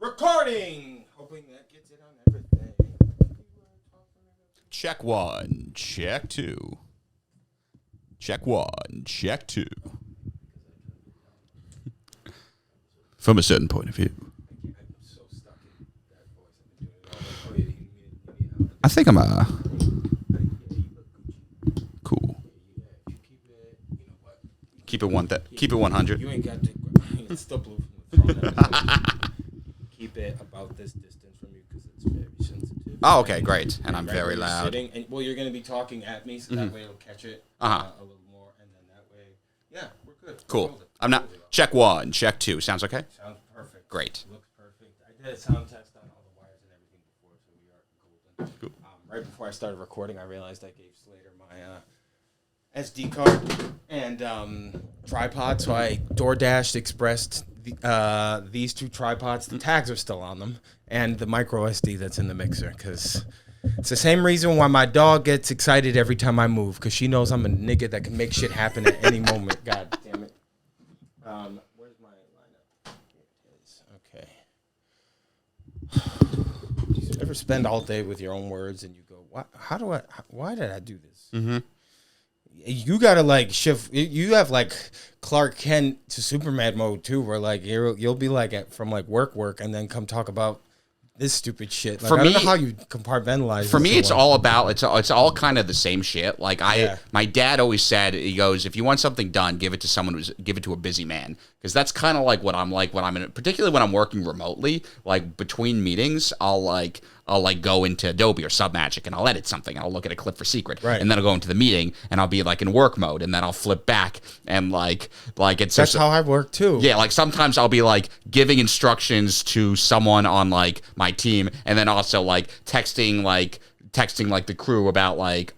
Recording! Hoping that gets it on everything. Check one, check two. Check one, check two. From a certain point of view. I think I'm cool. Keep it 100. You ain't got to. It's still blue. Keep it about this distance from you because it's very sensitive. Oh, okay, great. And I'm very loud. And, well, you're going to be talking at me, so that way it'll catch it a little more, and then that way, yeah, we're good. Cool. I'm not. Check one, check two. Sounds okay? Sounds perfect. Great. Looks perfect. I did a sound test on all the wires and everything before, so we are golden. Cool. Right before I started recording, I realized I gave Slater my SD card and tripod, so I DoorDashed expressed these two tripods. The tags are still on them, and the micro SD that's in the mixer, because it's the same reason why my dog gets excited every time I move, because she knows I'm a nigga that can make shit happen at any moment. God damn it. Where's my lineup? Here it is. Okay. Do you ever spend all day with your own words and you go, why did I do this? Mm-hmm. You gotta like shift. You have like Clark Kent to Superman mode too, where like you'll be like from like work, and then come talk about this stupid shit. Like, I don't know how you compartmentalize. For me, it's all about it's all kind of the same shit. Like my dad always said, he goes, if you want something done, give it to a busy man, because that's kind of like what I'm like when I'm in, particularly when I'm working remotely. Like between meetings, I'll go into Adobe or Submagic and I'll edit something. I'll look at a clip for Secret, right, and then I'll go into the meeting and I'll be like in work mode, and then I'll flip back and like it's that's how I work too. Yeah, like sometimes I'll be like giving instructions to someone on like my team, and then also like texting like the crew about like,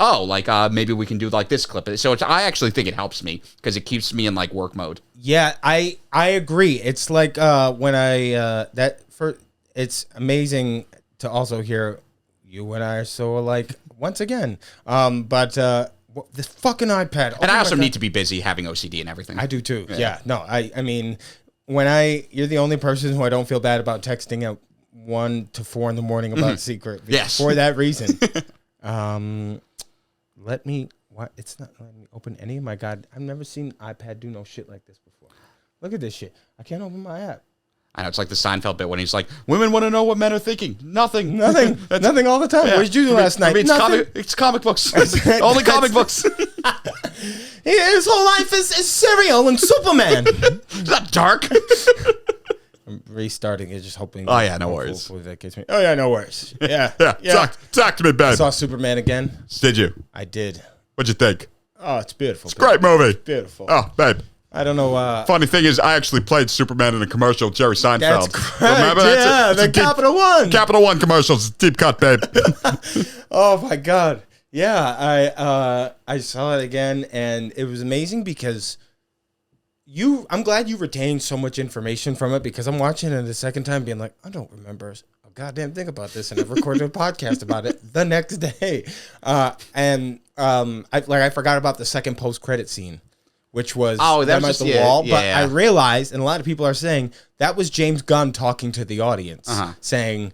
maybe we can do like this clip. So I actually think it helps me because it keeps me in like work mode. Yeah, I agree. It's like when it's amazing to also hear you and I are so alike once again. But this fucking iPad. And I also need to be busy having OCD and everything. I do too. Yeah. No, I mean, you're the only person who I don't feel bad about texting at 1 to 4 in the morning about Secret. Yes. For that reason. It's not letting me open any of my I've never seen iPad do no shit like this before. Look at this shit. I can't open my app. I know, it's like the Seinfeld bit when he's like, women want to know what men are thinking. Nothing all the time. Yeah. What did you do last night? It's comic books. Only comic books. His whole life is cereal and Superman. Is that dark? I'm restarting it, just hoping. Oh, yeah, no worries. That gets me. Oh, yeah, no worries. Yeah. Yeah. Talk to me, Ben. I saw Superman again. Did you? I did. What'd you think? Oh, it's beautiful. It's a great movie. It's beautiful. Oh, babe. I don't know. Funny thing is, I actually played Superman in a commercial with Jerry Seinfeld. That's correct. Remember? The Capital One. Capital One commercials. Deep cut, babe. Oh, my God. Yeah, I saw it again, and it was amazing because I'm glad you retained so much information from it, because I'm watching it the second time being like, I don't remember a goddamn thing about this, and I've recorded a podcast about it the next day. I forgot about the second post-credit scene, which was them at the wall. But I realized, and a lot of people are saying, that was James Gunn talking to the audience, saying,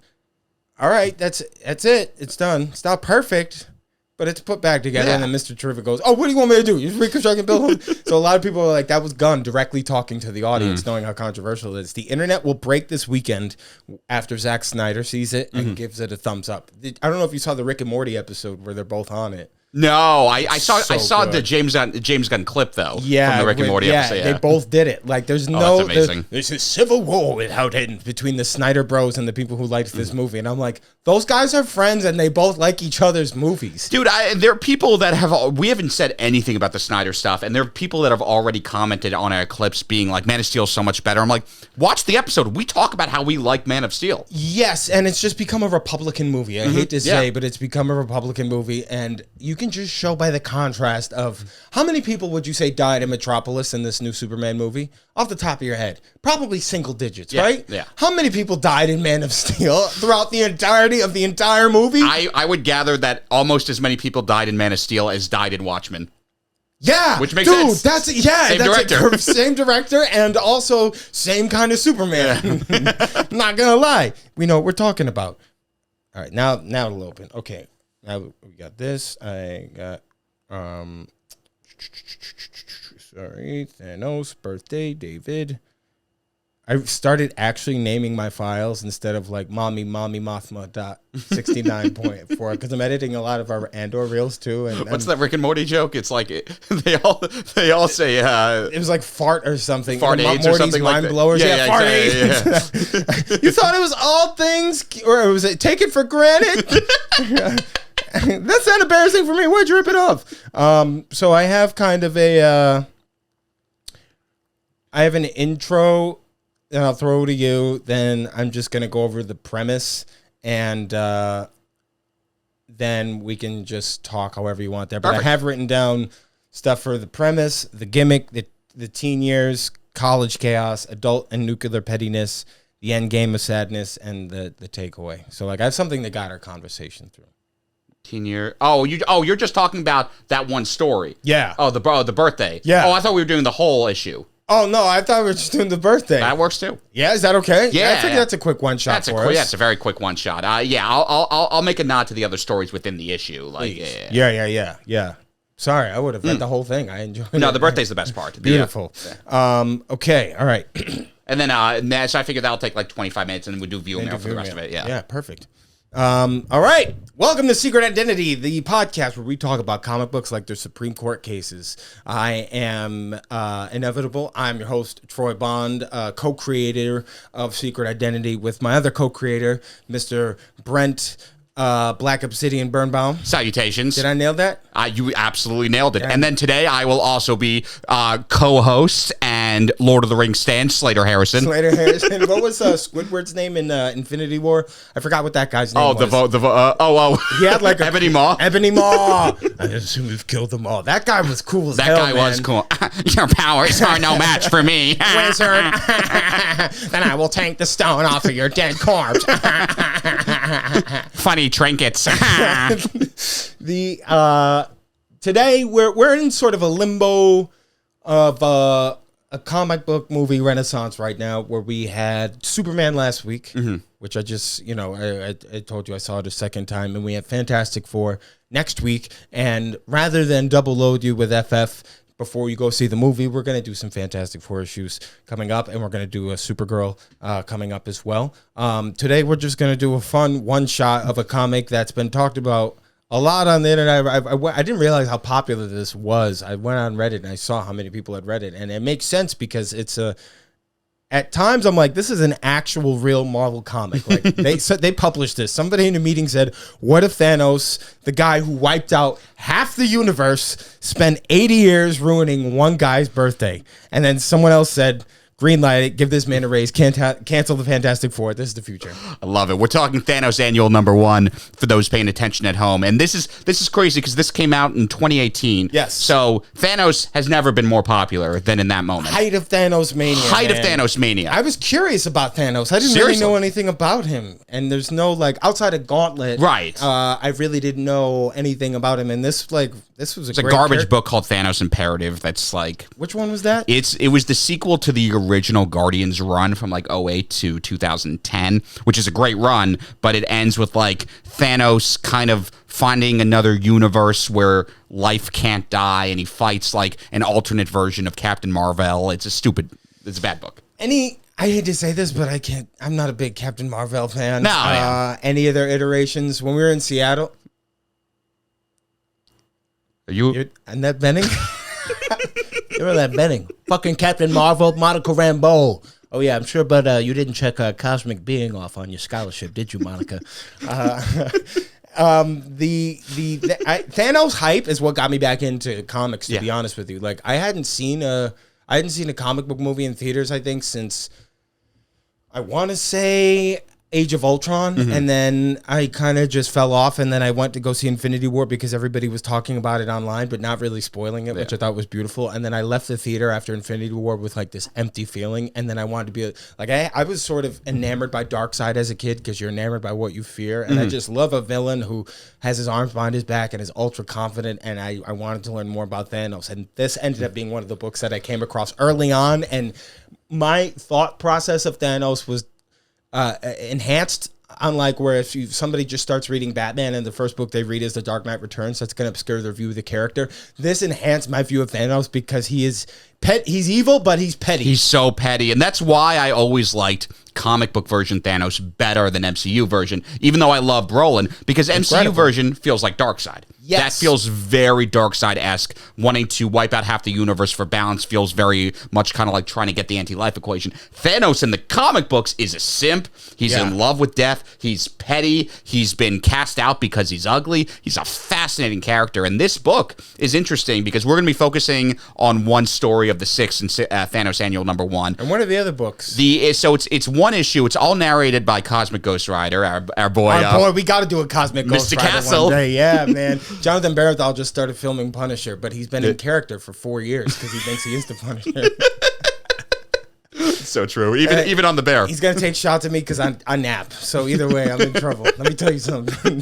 all right, that's it. It's done. It's not perfect, but it's put back together. And then Mr. Terrific goes, oh, what do you want me to do? You reconstruct and build home? So a lot of people are like, that was Gunn directly talking to the audience, knowing how controversial it is. The internet will break this weekend after Zack Snyder sees it and gives it a thumbs up. I don't know if you saw the Rick and Morty episode where they're both on it. No, I saw the James Gunn clip though. Yeah, from the Rick and Morty episode. Yeah, they both did it. Like, there's there's a civil war without it between the Snyder Bros and the people who liked this movie, and I'm like, those guys are friends and they both like each other's movies. Dude, there are people that we haven't said anything about the Snyder stuff, and there are people that have already commented on our clips being like, Man of Steel is so much better. I'm like, watch the episode. We talk about how we like Man of Steel. Yes, and it's just become a Republican movie. I hate to say, but it's become a Republican movie, and you can just show by the contrast of how many people would you say died in Metropolis in this new Superman movie? Off the top of your head, probably single digits, right? Yeah. How many people died in Man of Steel throughout the entirety of the entire movie? I would gather that almost as many people died in Man of Steel as died in Watchmen. Yeah, which makes sense. Same director. Same director, and also same kind of Superman. I'm not gonna lie, we know what we're talking about. All right, now it'll open. Okay, now we got this. I got sorry, Thanos birthday, David. I started actually naming my files instead of like mommy mothma.69.4 because I'm editing a lot of our Andor reels too. And what's that Rick and Morty joke? It's like they all say it was like fart or something. Fart AIDS or something like that. Blowers. Yeah, fart AIDS. Yeah. You thought it was all things, or was it taken for granted? That's not embarrassing for me. Why'd you rip it off? So I have kind of I have an intro. And I'll throw to you. Then I'm just going to go over the premise. And then we can just talk however you want there. But Perfect. I have written down stuff for the premise, the gimmick, the teen years, college chaos, adult and nuclear pettiness, the end game of sadness, and the takeaway. So like I have something that got our conversation through. Teen year. You're just talking about that one story. Yeah. Oh, the birthday. Yeah. Oh, I thought we were doing the whole issue. Oh, no, I thought we were just doing the birthday. That works, too. Yeah, is that okay? Yeah. I think that's a quick one-shot for us. Yeah, it's a very quick one-shot. I'll make a nod to the other stories within the issue. Like, yeah. Sorry, I would have read the whole thing. I enjoyed it. No, the birthday's the best part. Beautiful. Yeah. Okay, all right. And then so I figured that'll take like 25 minutes, and then we'll do view mail for the rest of it. Yeah. Yeah, perfect. All right. Welcome to Secret Identity, the podcast where we talk about comic books like they're Supreme Court cases. I am Inevitable. I'm your host, Troy Bond, co-creator of Secret Identity with my other co-creator, Mr. Brent Black Obsidian Birnbaum. Salutations. Did I nail that? You absolutely nailed it. And then today I will also be co-host and Lord of the Rings stan, Slater Harrison. Slater Harrison. What was Squidward's name in Infinity War? I forgot what that guy's name was. He had like Ebony Maw. Ebony Maw. I assume we've killed them all. That guy was cool as hell, That guy was cool. Your powers are no match for me. Wizard. Then I will take the stone off of your dead corpse. Funny trinkets. Today we're in sort of a limbo of a comic book movie renaissance right now, where we had Superman last week, which I just I told you I saw it a second time, and we have Fantastic Four next week. And rather than double load you with FF before you go see the movie, we're going to do some Fantastic Four issues coming up, and we're going to do a Supergirl coming up as well. Today, we're just going to do a fun one-shot of a comic that's been talked about a lot on the internet. I didn't realize how popular this was. I went on Reddit, and I saw how many people had read it, and it makes sense because it's at times, I'm like, this is an actual real Marvel comic. Like they published this. Somebody in a meeting said, what if Thanos, the guy who wiped out half the universe, spent 80 years ruining one guy's birthday? And then someone else said, green light it, give this man a raise, cancel the Fantastic Four. This is the future. I love it. We're talking Thanos Annual #1 for those paying attention at home. And this is crazy because this came out in 2018. Yes. So Thanos has never been more popular than in that moment. Height of Thanos mania. Height of Thanos mania. I was curious about Thanos. I didn't really know anything about him. And there's no, like, outside of Gauntlet. Right. I really didn't know anything about him. And this was a garbage book called Thanos Imperative that's like... Which one was that? It was the sequel to the original Guardians run from like 2008 to 2010, which is a great run, but it ends with like Thanos kind of finding another universe where life can't die, and he fights like an alternate version of Captain Marvel. It's a bad book. I hate to say this, but I'm not a big Captain Marvel fan. No. Yeah. Any of their iterations. When we were in Seattle. You're Annette Bening? You're that Benning. Fucking Captain Marvel, Monica Rambeau. Oh, yeah, I'm sure, but you didn't check Cosmic Being off on your scholarship, did you, Monica? Thanos hype is what got me back into comics, to be honest with you. Like, I hadn't seen a comic book movie in theaters, I think, since, I want to say, Age of Ultron, and then I kind of just fell off, and then I went to go see Infinity War because everybody was talking about it online, but not really spoiling it, which I thought was beautiful. And then I left the theater after Infinity War with like this empty feeling, and then I wanted to be like, I was sort of enamored by Darkseid as a kid because you're enamored by what you fear, and I just love a villain who has his arms behind his back and is ultra confident, and I wanted to learn more about Thanos, and this ended up being one of the books that I came across early on, and my thought process of Thanos was enhanced, unlike where if somebody just starts reading Batman and the first book they read is The Dark Knight Returns, that's going to obscure their view of the character. This enhanced my view of Thanos because he's evil, but he's petty. He's so petty, and that's why I always liked comic book version Thanos better than MCU version, even though I love Brolin, because MCU version feels like Darkseid. Yes. That feels very Darkseid-esque. Wanting to wipe out half the universe for balance feels very much kind of like trying to get the anti-life equation. Thanos in the comic books is a simp. He's in love with death. He's petty. He's been cast out because he's ugly. He's a fascinating character. And this book is interesting because we're going to be focusing on one story of the 6 in Thanos Annual #1. And what are the other books? So it's one issue. It's all narrated by Cosmic Ghost Rider, our boy. Our boy, we got to do a Cosmic Ghost Mr. Rider Castle. one day. Yeah, man. Jonathan Baratheon just started filming Punisher, but he's been in character for 4 years because he thinks he is the Punisher. So true. Even on the bear. He's going to take shots at me because I nap. So either way, I'm in trouble. Let me tell you something.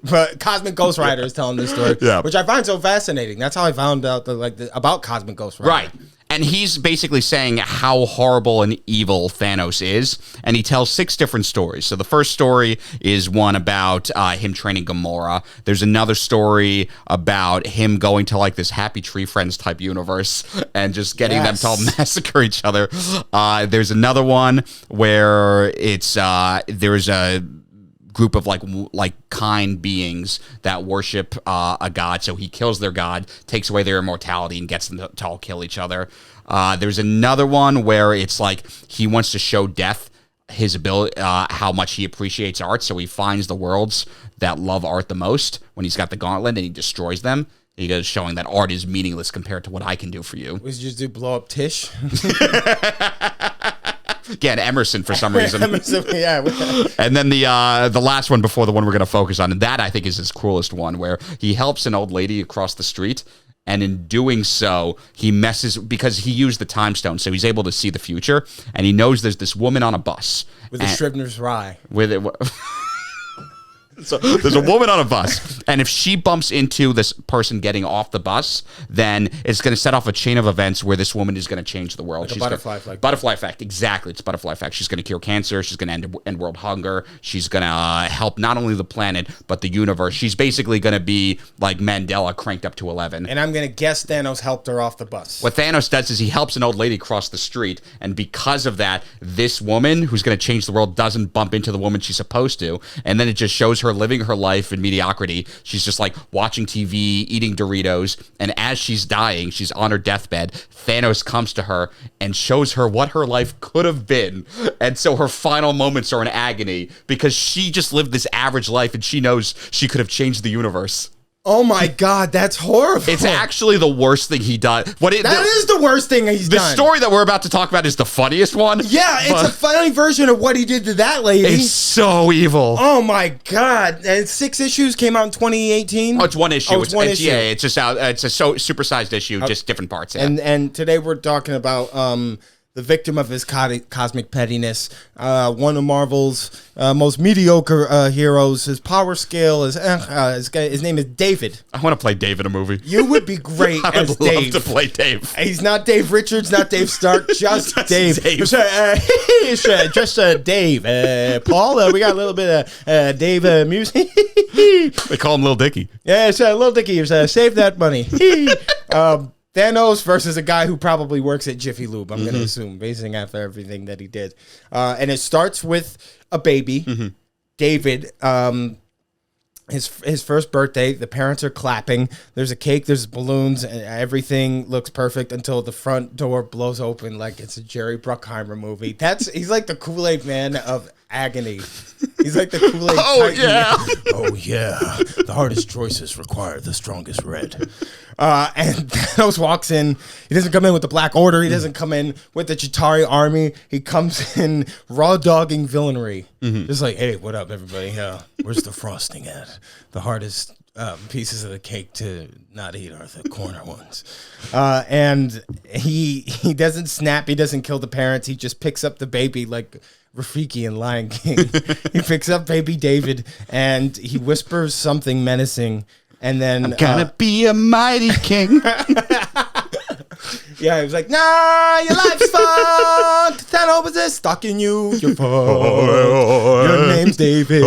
But Cosmic Ghost Rider is telling this story, which I find so fascinating. That's how I found out about Cosmic Ghost Rider. Right. And he's basically saying how horrible and evil Thanos is, and he tells 6 different stories. So the first story is one about him training Gamora. There's another story about him going to like this Happy Tree Friends type universe and just getting them to all massacre each other. There's another one where it's there's a group of like kind beings that worship a god, so he kills their god, takes away their immortality, and gets them to all kill each other. There's another one where it's like he wants to show Death his ability, how much he appreciates art, so he finds the worlds that love art the most when he's got the gauntlet, and he destroys them. He goes showing that art is meaningless compared to what I can do for you. We just do blow up Tish. Again, Emerson for some reason. Emerson, yeah. And then the last one before the one we're going to focus on, and that I think is his cruelest one, where he helps an old lady across the street, and in doing so, he messes, because he used the time stone, so he's able to see the future, and he knows there's this woman on a bus. With a Scrivener's rye. With it. So there's a woman on a bus, and if she bumps into this person getting off the bus, then it's going to set off a chain of events where this woman is going to change the world. Like a butterfly effect. Butterfly effect, exactly. It's butterfly effect. She's going to cure cancer. She's going to end world hunger. She's going to help not only the planet, but the universe. She's basically going to be like Mandela cranked up to 11. And I'm going to guess Thanos helped her off the bus. What Thanos does is he helps an old lady cross the street, and because of that, this woman who's going to change the world doesn't bump into the woman she's supposed to, and then it just shows her living her life in mediocrity. She's just like watching TV, eating Doritos, and as she's dying, she's on her deathbed, Thanos comes to her and shows her what her life could have been, and so her final moments are in agony because she just lived this average life and she knows she could have changed the universe. Oh my God, that's horrible. It's actually the worst thing he does. That is the worst thing he's done. The story that we're about to talk about is the funniest one. Yeah, it's a funny version of what he did to that lady. It's so evil. Oh my God. And 6 issues came out in 2018? Oh, it's one issue. It's one issue. Yeah, it's just out. It's a supersized issue, just different parts. Yeah. And today we're talking about the victim of his cosmic pettiness, one of Marvel's most mediocre heroes. His power scale is his name is David. I want to play Dave in a movie. You would be great I as would Dave. love to play Dave. He's not Dave Richards, not Dave Stark, just Dave. Dave. Just Dave. Paul, we got a little bit of Dave music. They call him Lil Dicky. Yeah, it's Lil Dicky. Save that money. Thanos versus a guy who probably works at Jiffy Lube, I'm going to assume, basing after everything that he did. And it starts with a baby, David, his first birthday. The parents are clapping. There's a cake, there's balloons, and everything looks perfect until the front door blows open like it's a Jerry Bruckheimer movie. He's like the Kool-Aid man of agony. He's like the Kool-Aid. Oh, Titan. yeah. Oh, yeah. The hardest choices require the strongest red. And Thanos walks in. He doesn't come in with the Black Order. He doesn't come in with the Chitauri army. He comes in raw dogging villainy. Just like, hey, what up, everybody? Where's the frosting at? The hardest pieces of the cake to not eat are the corner ones. And he doesn't snap. He doesn't kill the parents. He just picks up the baby like Rafiki in Lion King. He picks up baby David and he whispers something menacing. And then I'm gonna be a mighty king. Yeah, he was like, nah, your life's fucked. Thanos is stuck in you. You're fucked. Your name's David.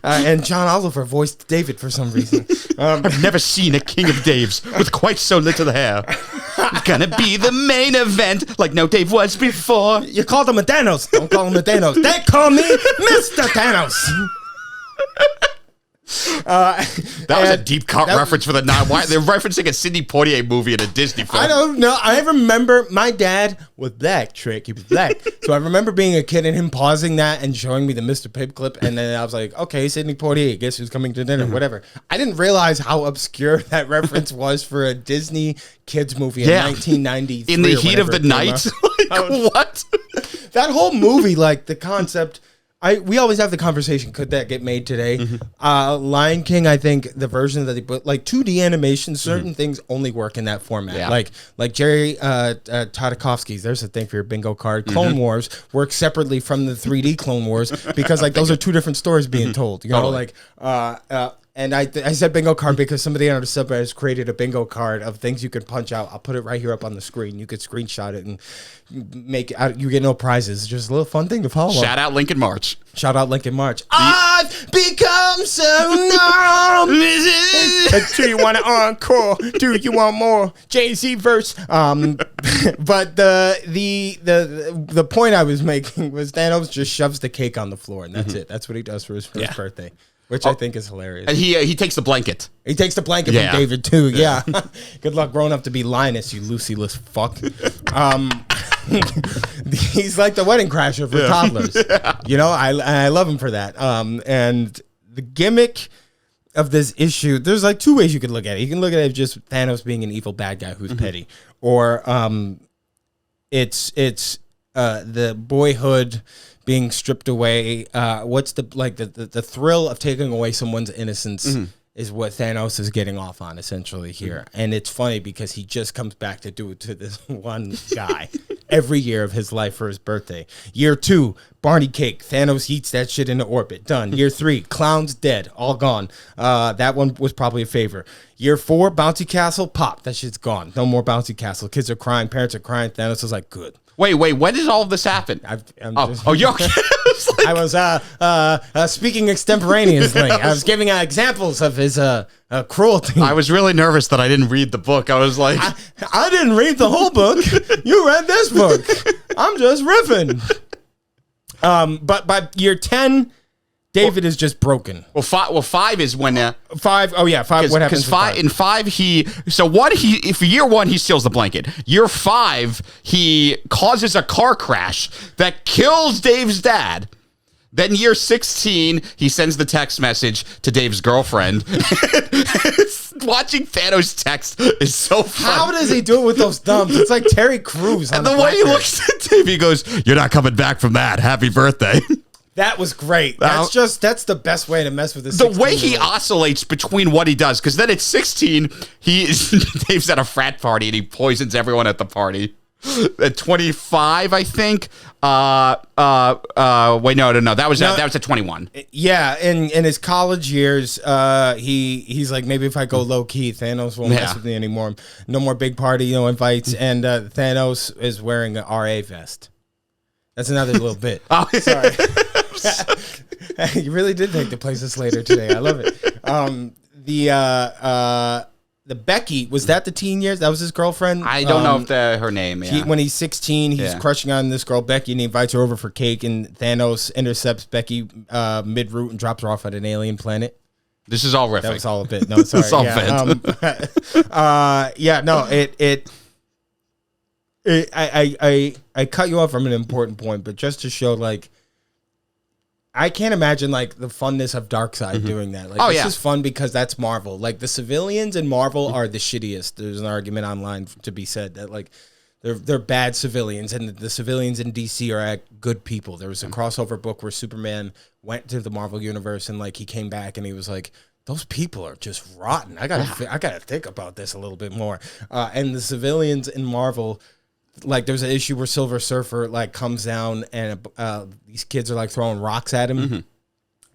And John Oliver voiced David for some reason. I've never seen a king of Daves with quite so little hair. It's gonna be the main event like no Dave was before. You called him a Thanos. Don't call him a Thanos. They call me Mr. Thanos. That was a deep cut reference for the night. Why they're referencing a Sidney Poitier movie in a Disney film? I don't know. I remember my dad was black. Trick, he was black. So I remember being a kid and him pausing that and showing me the Mr. Pibb clip, and then I was like, okay, Sidney Poitier, guess who's coming to dinner? Whatever. I didn't realize how obscure that reference was for a Disney kids movie in 1993. In the heat of the night. Like, what? That whole movie, like the concept. We always have the conversation, could that get made today? Lion King, I think the version that they put, like 2D animation, certain things only work in that format. Yeah. Like Jerry Tartakovsky's, there's a thing for your bingo card. Clone Wars works separately from the 3D Clone Wars because like those are two different stories being told. You know, like and I said bingo card because somebody on the subreddit has created a bingo card of things you can punch out. I'll put it right here up on the screen. You could screenshot it and make it. You get no prizes. It's just a little fun thing to follow. Shout out Lincoln March. Shout out Lincoln March. I've become so numb. Do you want an encore? Do you want more Jay-Z verse? But the point I was making was Thanos just shoves the cake on the floor and that's it. That's what he does for his first birthday. Which I think is hilarious. And he takes the blanket. He takes the blanket from David, too. Yeah. Good luck growing up to be Linus, you Lucy-less fuck. He's like the wedding crasher for toddlers. You know, I love him for that. And the gimmick of this issue, there's like two ways you could look at it. You can look at it as just Thanos being an evil bad guy who's petty. Or it's the boyhood being stripped away. What's the thrill of taking away someone's innocence is what Thanos is getting off on essentially here. And it's funny because he just comes back to do it to this one guy every year of his life for his birthday. Year 2, Barney cake. Thanos eats that shit into orbit. Done. Year 3, clowns dead. All gone. That one was probably a favor. Year 4, bouncy castle. Pop. That shit's gone. No more bouncy castle. Kids are crying. Parents are crying. Thanos was like, good. Wait, when did all of this happen? You're okay. I was speaking extemporaneously. I was giving examples of his cruelty. I was really nervous that I didn't read the book. I was like, I didn't read the whole book. You read this book. I'm just riffing. But by year 10, David is just broken. Well, 5 is when 5. Oh yeah, 5. What happens? Because in 5 for year 1 he steals the blanket. Year 5 he causes a car crash that kills Dave's dad. Then year 16 he sends the text message to Dave's girlfriend. Watching Thanos text is so fun. How does he do it with those thumbs? It's like Terry Crews. And the way he looks at Dave, he goes, "You're not coming back from that. Happy birthday." That was great. That's the best way to mess with this. The way he oscillates between what he does, because then at 16, Dave's at a frat party and he poisons everyone at the party. At 25, I think. Wait, no. That was at 21. Yeah, in his college years, he's like, maybe if I go low key, Thanos won't mess with me anymore. No more big party, no invites, and Thanos is wearing an RA vest. That's another little bit. Oh, sorry. You really did take the places later today. I love it. The Becky, was that the teen years? That was his girlfriend? I don't know if her name. Yeah. When he's 16, he's crushing on this girl, Becky, and he invites her over for cake, and Thanos intercepts Becky mid-route and drops her off at an alien planet. This is all riffing. That was all a bit. No, sorry. It's all I cut you off from an important point, but just to show, like, I can't imagine like the funness of Darkseid doing that. Like, this is fun because that's Marvel. Like the civilians in Marvel are the shittiest. There's an argument online to be said that like they're bad civilians, and the civilians in DC are good people. There was a crossover book where Superman went to the Marvel universe and like he came back and he was like, those people are just rotten. I gotta think about this a little bit more. And the civilians in Marvel. Like there's an issue where Silver Surfer like comes down and these kids are like throwing rocks at him,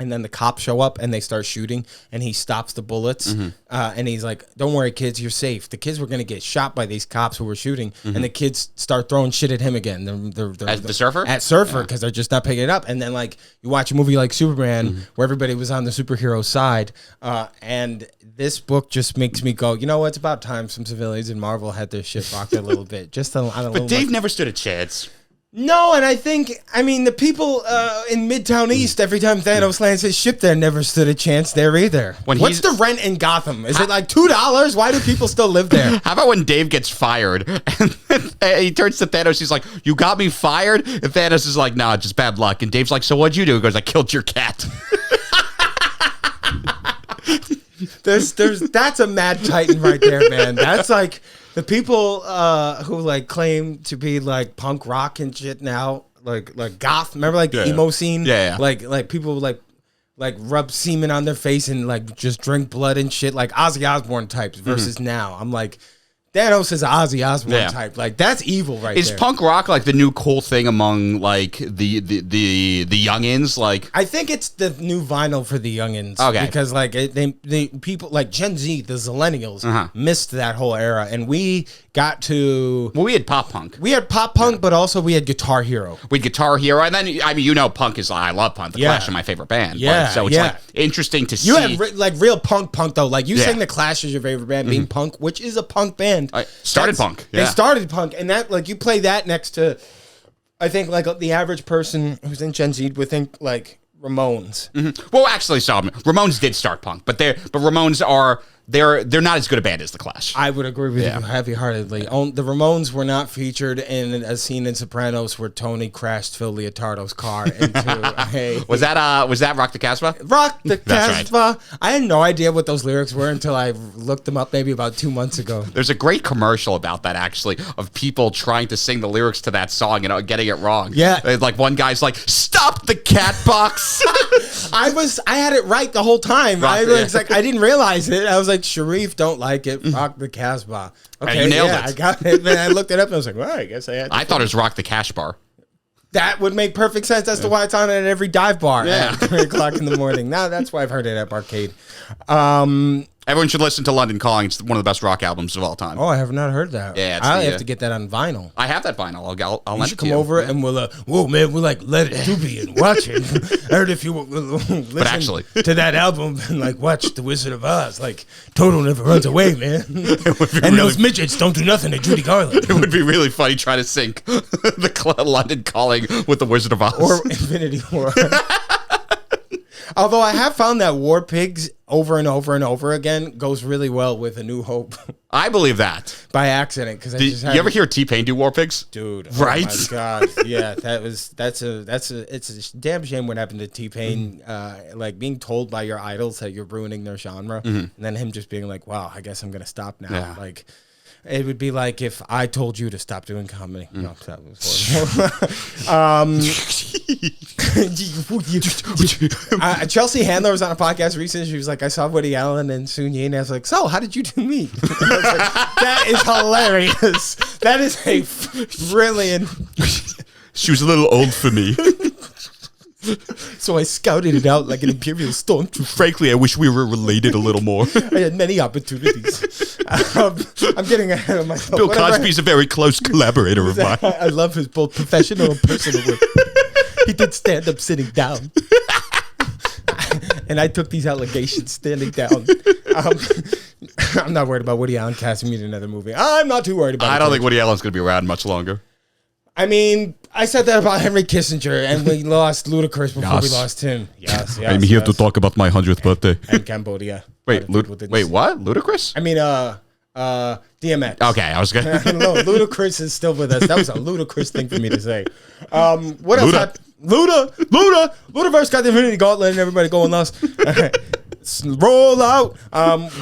and then the cops show up and they start shooting and he stops the bullets, and he's like, "Don't worry, kids, you're safe." The kids were gonna get shot by these cops who were shooting, and the kids start throwing shit at him again. They're At the Surfer? At Surfer because they're just not picking it up. And then like you watch a movie like Superman where everybody was on the superhero side, and this book just makes me go, you know what? It's about time some civilians in Marvel had their shit rocked a little bit. Just on a little. But Dave never stood a chance. No, and I mean, the people in Midtown East, every time Thanos lands his ship there, never stood a chance there either. What's the rent in Gotham? Is it like $2? Why do people still live there? How about when Dave gets fired and he turns to Thanos, he's like, "You got me fired?" And Thanos is like, "Nah, just bad luck." And Dave's like, "So what'd you do?" He goes, "I killed your cat." That's a mad titan right there, man. That's like the people who like claim to be like punk rock and shit now, like goth. Remember like the emo scene? Yeah. Like people like rub semen on their face and like just drink blood and shit, like Ozzy Osbourne types versus now. I'm like, Thanos is an Ozzy Osbourne type. Like that's evil right there. Is punk rock like the new cool thing among like the youngins? Like I think it's the new vinyl for the youngins. Okay. Because like they people like Gen Z, the Zillennials missed that whole era, and we got to. Well, we had pop punk. We had pop punk, but also we had Guitar Hero. We had Guitar Hero, and then I mean, you know, punk is I love punk. The Clash is my favorite band. Yeah, so it's like interesting to see. You had like real punk though. Like you saying the Clash is your favorite band, being punk, which is a punk band. Started punk. They started punk, and that like you play that next to, I think like the average person who's in Gen Z would think like Ramones. Well, actually, Ramones did start punk, but Ramones are. They're not as good a band as the Clash. I would agree with you heavy-heartedly. The Ramones were not featured in a scene in Sopranos where Tony crashed Phil Leotardo's car into a... Was that Rock the Casbah? Rock the Casbah. Right. I had no idea what those lyrics were until I looked them up maybe about 2 months ago. There's a great commercial about that, actually, of people trying to sing the lyrics to that song and getting it wrong. Yeah. Like one guy's like, "Stop the cat box." I had it right the whole time. I didn't realize it. I was like, Sharif don't like it. Rock the Casbah. Okay, you nailed it. I got it. Then I looked it up and I was like, well, I guess I had. I thought it was Rock the Cash Bar. That would make perfect sense. That's why it's on at every dive bar at 3 o'clock in the morning. Now that's why I've heard it at Barcade. Everyone should listen to London Calling. It's one of the best rock albums of all time. Oh, I have not heard that. Yeah, I have to get that on vinyl. I have that vinyl. I'll lend it to you. Come over and we'll, whoa, man, we'll like let it doobie and watch it. I heard if you listen to that album and like watch The Wizard of Oz, like Toto never runs away, man. And those midgets don't do nothing to Judy Garland. It would be really funny trying to sync the London Calling with The Wizard of Oz. Or Infinity War. Although I have found that War Pigs over and over and over again goes really well with A New Hope. I believe that by accident because you ever hear T-Pain do War Pigs, dude? Right? Oh my god, yeah, it's a damn shame what happened to T-Pain. Like being told by your idols that you're ruining their genre, and then him just being like, "Wow, I guess I'm gonna stop now." Yeah. Like. It would be like if I told you to stop doing comedy. No, that was horrible. Chelsea Handler was on a podcast recently. She was like, I saw Woody Allen and Sun Yi, and I was like, so how did you do me? That is hilarious. That is a brilliant. She was a little old for me. So I scouted it out like an Imperial stormtrooper. Frankly, I wish we were related a little more. I had many opportunities. I'm getting ahead of myself. Bill Cosby's a very close collaborator of mine. I love his both professional and personal work. He did stand up sitting down. And I took these allegations standing down. I'm not worried about Woody Allen casting me in another movie. I'm not too worried about it. I don't think Woody Allen's going to be around much longer. I mean, I said that about Henry Kissinger, and we lost Ludacris before we lost him. Yes, I'm here to talk about my 100th birthday. And Cambodia. Wait, what? Ludacris? I mean, DMX. Okay, I was gonna. No, Ludacris is still with us. That was a ludicrous thing for me to say. What else? Ludaverse got the Infinity Gauntlet and everybody going lost. Roll out.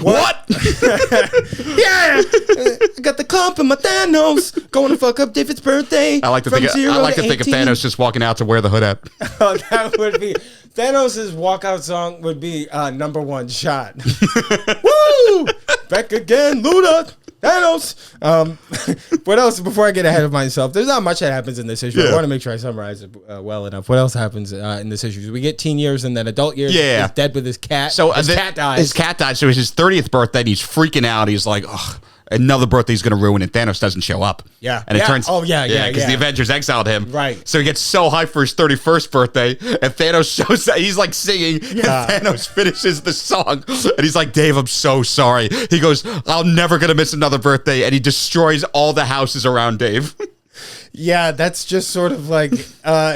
What? Yeah. I got the clump in my Thanos. Going to fuck up David's birthday. I like to think of Thanos just walking out to wear the hood at. Oh, that would be Thanos' walkout song would be number one shot. Woo! Back again, Luda. Thanos. What else? Before I get ahead of myself, there's not much that happens in this issue. I want to make sure I summarize it well enough. What else happens in this issue? We get teen years and then adult years. He's dead with his cat. So his cat dies. His cat died. So it's his 30th birthday, and he's freaking out. He's like, ugh. Another birthday's going to ruin it. Thanos doesn't show up. Yeah. And it turns... Because the Avengers exiled him. Right. So he gets so hyped for his 31st birthday, and Thanos shows that he's like singing, and Thanos finishes the song. And he's like, Dave, I'm so sorry. He goes, I'm never going to miss another birthday. And he destroys all the houses around Dave. Yeah, that's just sort of like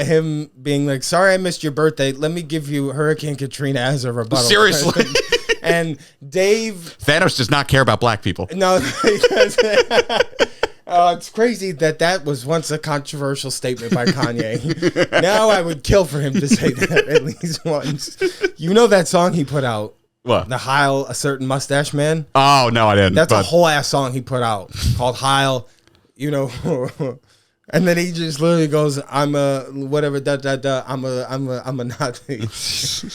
him being like, sorry I missed your birthday. Let me give you Hurricane Katrina as a rebuttal. Seriously. And Dave... Thanos does not care about black people. No, it's crazy that was once a controversial statement by Kanye. Now I would kill for him to say that at least once. You know that song he put out? What? The Heil, a Certain Mustache Man? Oh, no, I didn't. That's a whole ass song he put out called Heil, you know... And then he just literally goes, I'm a whatever, I'm a Nazi.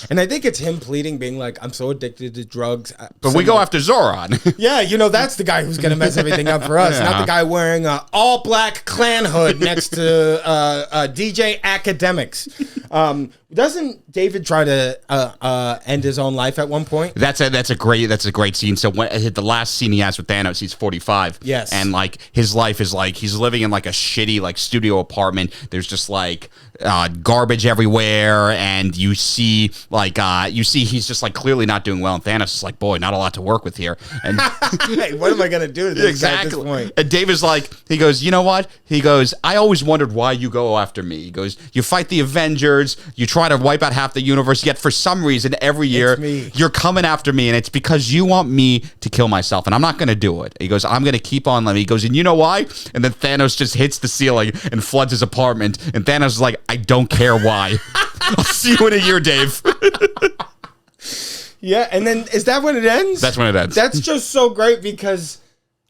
And I think it's him pleading, being like, I'm so addicted to drugs. But we go after Zoran. Yeah, you know, that's the guy who's going to mess everything up for us. Not the guy wearing an all-black Klan hood next to DJ Academics. Doesn't David try to end his own life at one point? That's a great scene. So when the last scene he has with Thanos, he's 45. Yes. And like his life is like he's living in like a shitty like studio apartment. There's just like garbage everywhere, and you see he's just like clearly not doing well. And Thanos is like, boy, not a lot to work with here. And hey, what am I gonna do to this guy at this point? And Dave is like, he goes, you know what? He goes, I always wondered why you go after me. He goes, you fight the Avengers, you try to wipe out half the universe, yet for some reason every year you're coming after me, and it's because you want me to kill myself, and I'm not gonna do it. He goes, I'm gonna keep on living. He goes, and you know why? And then Thanos just hits the ceiling and floods his apartment, and Thanos is like, I don't care why. I'll see you in a year, Dave. Yeah, and then is that when it ends? That's when it ends. That's just so great because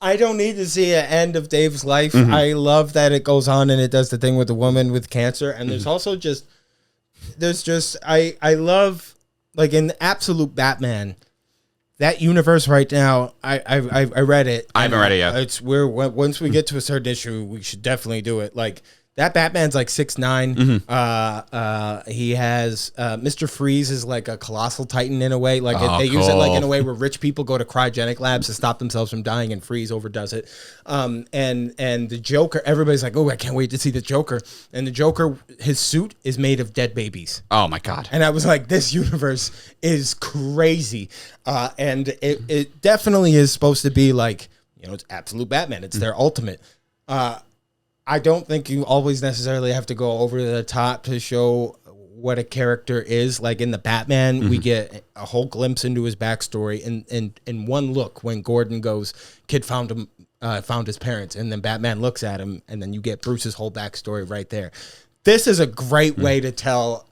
I don't need to see an end of Dave's life. Mm-hmm. I love that it goes on and it does the thing with the woman with cancer, and there's also I love, like, in Absolute Batman, that universe right now. I read it. I haven't read it yet. It's once we get to a certain issue, we should definitely do it. Like, that Batman's like 6'9". Mm-hmm. He has Mr. Freeze is like a colossal titan in a way. Like they use it like in a way where rich people go to cryogenic labs to stop themselves from dying, and Freeze overdoes it. And the Joker, everybody's like, oh, I can't wait to see the Joker. And the Joker, his suit is made of dead babies. Oh my God! And I was like, this universe is crazy. And it definitely is supposed to be like, you know, it's Absolute Batman. It's their ultimate. I don't think you always necessarily have to go over the top to show what a character is. Like in the Batman, we get a whole glimpse into his backstory in one look when Gordon goes, kid found his parents, and then Batman looks at him, and then you get Bruce's whole backstory right there. This is a great way to tell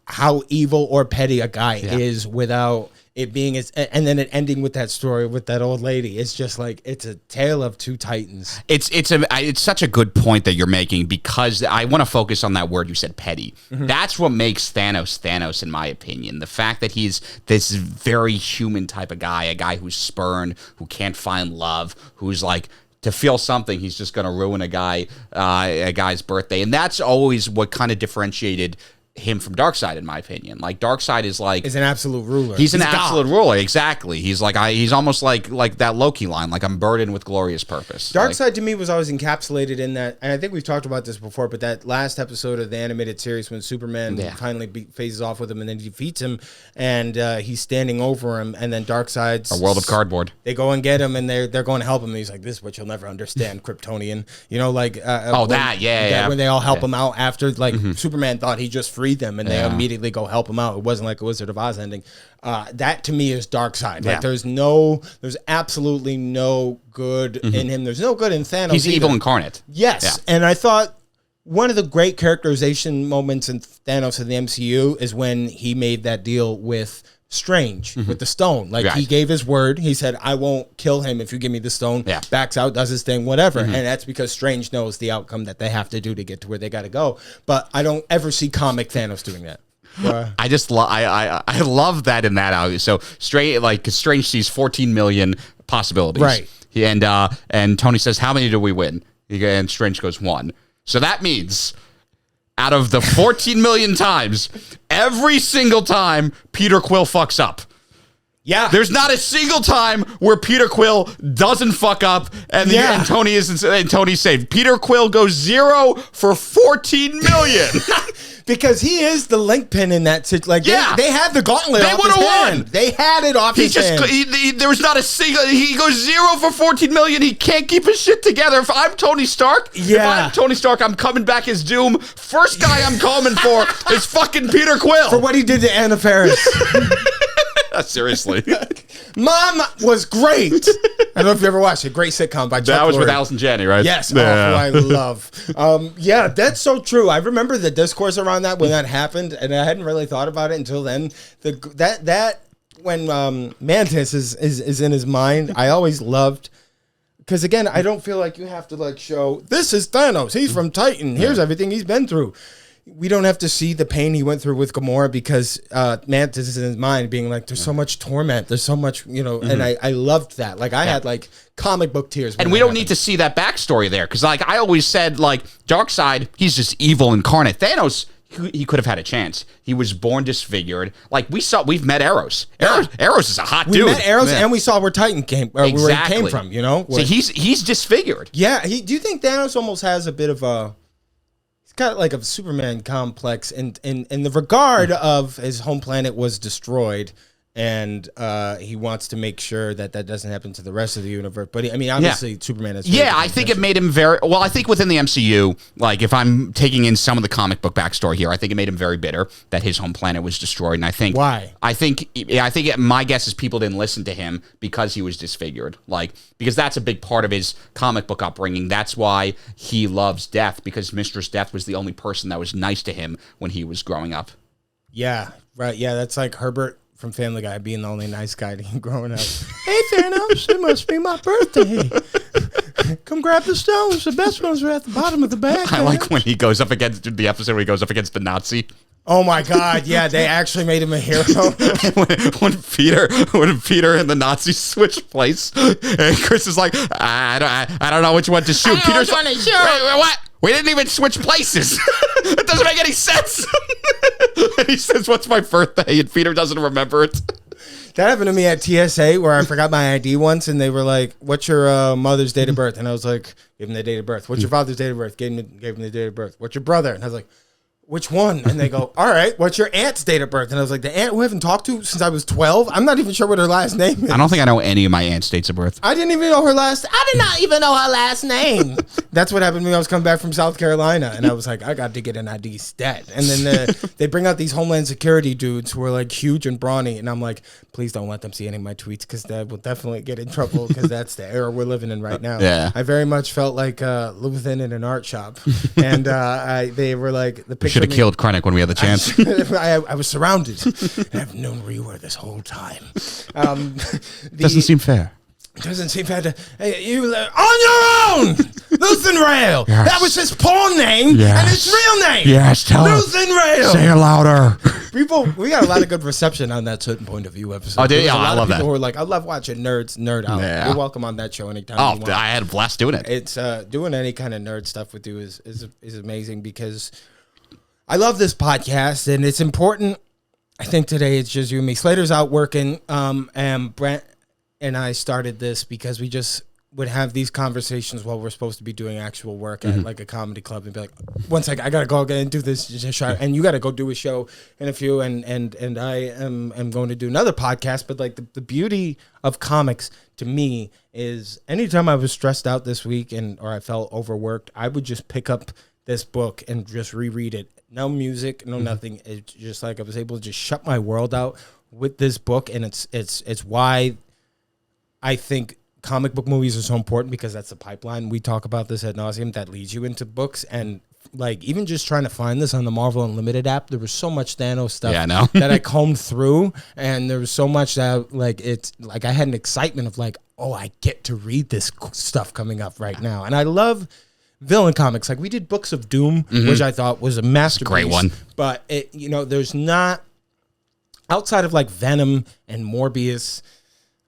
how evil or petty a guy is without it being and then it ending with that story with that old lady. It's just like, it's a tale of two titans. It's such a good point that you're making, because I want to focus on that word you said, petty. Mm-hmm. That's what makes Thanos, in my opinion. The fact that he's this very human type of guy, a guy who's spurned, who can't find love, who's like, to feel something, he's just going to ruin a guy's birthday. And that's always what kind of differentiated him from Darkseid, in my opinion. Like, Darkseid is an absolute ruler. He's an absolute ruler, exactly. He's like he's almost like that Loki line, like, I'm burdened with glorious purpose. Darkseid to me was always encapsulated in that, and I think we've talked about this before, but that last episode of the animated series when Superman finally phases off with him and then defeats him, and he's standing over him, and then Darkseid's a world of cardboard. They go and get him, and they're going to help him, and he's like, this is what you'll never understand, Kryptonian. You know, like when they all help him out after, like, Superman thought he just freed them, and they immediately go help him out. It wasn't like a Wizard of Oz ending. That to me is Darkseid. Like, there's absolutely no good in him. There's no good in Thanos. He's evil incarnate. Yes, and I thought one of the great characterization moments in Thanos in the MCU is when he made that deal with Strange with the stone. Like he gave his word. He said, I won't kill him if you give me the stone. Yeah. Backs out, does his thing, whatever. And that's because Strange knows the outcome that they have to do to get to where they got to go. But I don't ever see comic Thanos doing that. I just I love that in that out. So Strange sees 14 million possibilities. Right. And Tony says, how many do we win? And Strange goes 1. So that means out of the 14 million times, every single time Peter Quill fucks up. Yeah. There's not a single time where Peter Quill doesn't fuck up and Tony's saved. Peter Quill goes 0 for 14 million. Because he is the link pin in that situation. Like, they had the gauntlet they off his hand. Won. They had it off his hand. There was not a single... He goes 0 for 14 million. He can't keep his shit together. If I'm Tony Stark, I'm coming back as Doom. First guy I'm coming for is fucking Peter Quill. For what he did to Anna Faris. Seriously. Mom was great. I don't know if you ever watched it. Great sitcom by Chuck That was Lorre. with Allison Janney, right? Yes. Yeah. Oh, I love. Yeah, that's so true. I remember the discourse around that when that happened, and I hadn't really thought about it until then. When Mantis is in his mind, I always loved. Because again, I don't feel like you have to like show this is Thanos. He's from Titan. Here's everything he's been through. We don't have to see the pain he went through with Gamora because Mantis is in his mind being like, there's so much torment. There's so much, and I loved that. Like I had like comic book tears. And we don't need to see that backstory there. Because like I always said, like Darkseid, he's just evil incarnate. Thanos, he could have had a chance. He was born disfigured. Like we've met Eros. Eros is a hot dude. We met Eros and we saw where Titan came, where he came from, So he's disfigured. Yeah. Do you think Thanos almost has a bit of a... got like a Superman complex in the regard of his home planet was destroyed and he wants to make sure that doesn't happen to the rest of the universe. But I mean, obviously Superman is... I think it made him very... Well, I think within the MCU, like if I'm taking in some of the comic book backstory here, I think it made him very bitter that his home planet was destroyed. And I think... Why? I think my guess is people didn't listen to him because he was disfigured. Like, because that's a big part of his comic book upbringing. That's why he loves Death, because Mistress Death was the only person that was nice to him when he was growing up. Yeah, right. Yeah, that's like Herbert from Family Guy being the only nice guy to him growing up. Hey, Thanos, it must be my birthday. Come grab the stones. The best ones are at the bottom of the bag. I like when he goes up against the episode where he goes up against the Nazi. Oh my God! Yeah, they actually made him a hero. when Peter and the Nazis switch place, and Chris is like, I don't know which one to shoot. Peter's like, wait, what? We didn't even switch places. It doesn't make any sense. And he says, "What's my birthday?" And Peter doesn't remember it. That happened to me at TSA where I forgot my ID once, and they were like, "What's your mother's date of birth?" And I was like, "Give him the date of birth." "What's your father's date of birth?" Gave him the date of birth. "What's your brother?" And I was like, "Which one?" And they go, "All right, what's your aunt's date of birth?" And I was like, "The aunt who I haven't talked to since I was 12? I'm not even sure what her last name is." I don't think I know any of my aunt's dates of birth. I didn't even know her last... I did not even know her last name. That's what happened to me. I was coming back from South Carolina, and I was like, I got to get an ID stat. And then they bring out these Homeland Security dudes who are like huge and brawny, and I'm like, please don't let them see any of my tweets because that will definitely get in trouble because that's the era we're living in right now. Yeah. I very much felt like living in an art shop. And they were like... the picture should have killed Krennic when we had the chance. I was surrounded. I've known where you were this whole time. Doesn't seem fair. Doesn't seem fair to... Hey, you on your own! Luthen Rail! Yes. That was his porn name and his real name! Yes, tell Luthen Rail! Say it louder. We got a lot of good reception on that Certain Point of View episode. Oh, did you? I love that. People who were like, I love watching nerds nerd out. Yeah. You're welcome on that show anytime you want. I had a blast doing it. It's doing any kind of nerd stuff with you is amazing because I love this podcast and it's important. I think today it's just you and me. Slater's out working, and Brent and I started this because we just would have these conversations while we're supposed to be doing actual work at like a comedy club and be like, one second, I gotta go and do this show, and you gotta go do a show in a few, and I am going to do another podcast. But like the beauty of comics to me is anytime I was stressed out this week or I felt overworked, I would just pick up this book and just reread it. No music, no nothing. It's just like I was able to just shut my world out with this book, and it's why I think comic book movies are so important because that's the pipeline. We talk about this ad nauseum that leads you into books, and like even just trying to find this on the Marvel Unlimited app, there was so much Thanos stuff Yeah, I know. that I combed through, and there was so much that like it's like I had an excitement of like, oh, I get to read this stuff coming up right now, and I love villain comics. Like we did Books of Doom, which I thought was a masterpiece. Great one. But it, there's not outside of like Venom and Morbius.